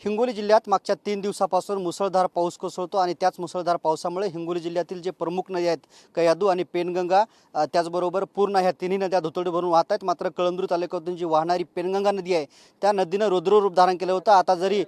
हिंगोली जिल्ह्यात मागच्या 3 दिवसापासून मुसळधार पाऊस कोसळतो आणि त्याच मुसळधार पावसामुळे हिंगोली जिल्ह्यातील जे प्रमुख नद्या आहेत कयाधू आणि पेनगंगा त्याचबरोबर पूर्ण ह्या तिन्ही नद्या दुथडी भरून वाहत आहेत। मात्र कळमनुरी तालुक्यातून जी वाहणारी पेनगंगा नदी आहे त्या नदीनं रौद्ररूप धारण केलं होतं। आता जरी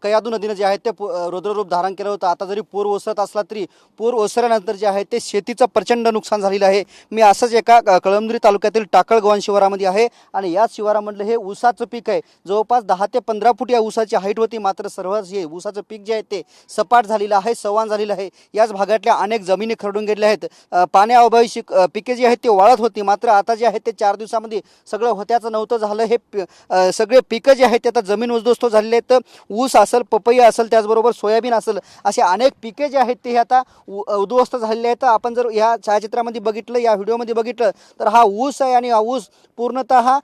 कयाधू नदीनं जे आहे ते रौद्ररूप धारण केलं होतं, आता जरी पूर ओसरत असला तरी पूर ओसरल्यानंतर जे आहे ते शेतीचं प्रचंड नुकसान झालेलं आहे। मी असंच एका कळमनुरी तालुक्यातील टाकळगव्हाण शिवारामध्ये आहे आणि याच शिवारामधलं हे ऊसाचं पीक आहे। जवळपास 10 ते 15 फूट या ऊसाची हाईट होती, मात्र सर्वच हे ऊसाचं पीक जे आहे ते सपाट झालेलं आहे, सवान झालेलं आहे। याच भागातल्या अनेक जमिनी खरडून गेलेल्या आहेत। पाण्याअभावी पिके जी आहेत ते वाळत होती, मात्र आता जे आहे ते 4 दिवसामध्ये सगळं होत्याचं नव्हतं झालं। हे सगळे पिकं जे आहेत ते आता जमीन उद्ध्वस्त झालेले आहेत। ऊस असेल, पपई असेल, त्याचबरोबर सोयाबीन असेल, असे अनेक पिके जे आहेत ते आता उद्ध्वस्त झालेले आहेत। आपण जर या छायाचित्रामध्ये बघितलं, या व्हिडिओमध्ये बघितलं तर हा ऊस आहे आणि हा ऊस पूर्णतः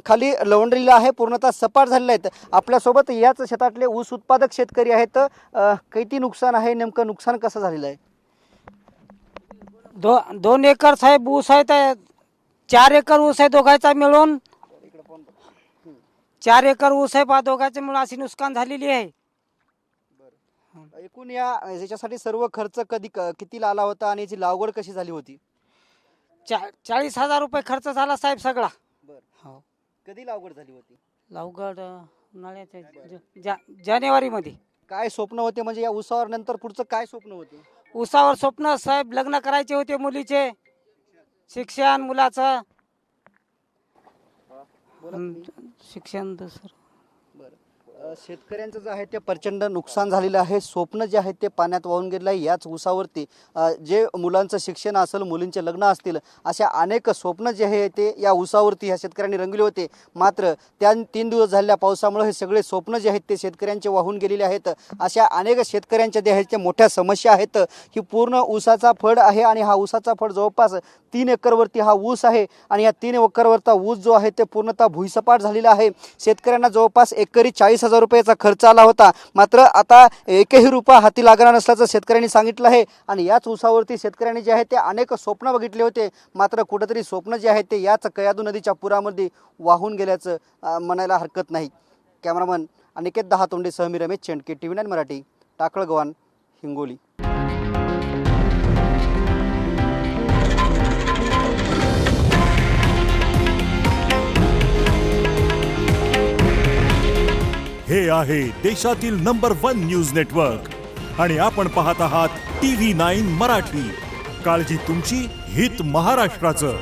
खाली लवंडलेला आहे, पूर्णतः सपाट झालेला आहे। आपल्यासोबत याच शेतातले ऊस उत्पादक शेतकरी आहेत। किती नुकसान आहे, नेमकं नुकसान कसं झालेलं आहे? 2 एकर साहेब ऊस आहे, 4 एकर ऊस आहे दोघांचा मिळून। 4 एकर ऊस आहे बा दोघांचे मिळून, अशी नुकसान झालेली आहे। एकूण याच्यासाठी सर्व खर्च किती आला होता आणि याची लागवड कशी झाली होती? 40,000 रुपये खर्च झाला साहेब सगळा। हो, कधी लागवड झाली होती? लागवड उन्हाळ्याच्या जानेवारी मध्ये। काय स्वप्न होते, म्हणजे या ऊसावर नंतर पुढचं काय स्वप्न होते? ऊसावर स्वप्न साहेब लग्न करायचे होते, मुलीचे शिक्षण, मुलाचं शिक्षण दुसरं। शेतकऱ्यांचं जे आहे ते प्रचंड नुकसान झालेलं आहे। स्वप्न जे आहे ते पाण्यात वाहून गेलेलं आहे। याच ऊसावरती जे मुलांचं शिक्षण असेल, मुलींचे लग्न असतील, अशा अनेक स्वप्न जे आहे ते या ऊसावरती ह्या शेतकऱ्यांनी रंगवले होते। मात्र त्या 3 दिवस झालेल्या पावसामुळे हे सगळे स्वप्न जे आहेत ते शेतकऱ्यांचे वाहून गेलेले आहेत। अशा अनेक शेतकऱ्यांच्या जे आहेत त्या मोठ्या समस्या आहेत। ही पूर्ण ऊसाचा फळ आहे आणि हा ऊसाचा फळ जवळपास 3 एकरवरती हा ऊस आहे आणि या 3 एकरवरचा ऊस जो आहे ते पूर्णतः भुईसपाट झालेला आहे। शेतकऱ्यांना जवळपास एकरी 40,000 रुपयाचा खर्च आला होता, मात्र आता एकही रुपया हाती लागणार नसल्याचं शेतकऱ्यांनी सांगितलं आहे। आणि याच ऊसावरती शेतकऱ्यांनी जे आहे ते अनेक स्वप्न बघितले होते, मात्र कुठेतरी स्वप्न जे आहे ते याच कयाधू नदीच्या पुरामध्ये वाहून गेल्याचं म्हणायला हरकत नाही। कॅमेरामन अनिकेत दहातोंडे सह मी रमेश चेंडके, TV9 मराठी, टाकळगव्हाण, हिंगोली। हे आहे देशातील नंबर 1 न्यूज नेटवर्क आणि आपण पाहत आहात TV9 मराठी। काळजी तुमची, हित महाराष्ट्राचं।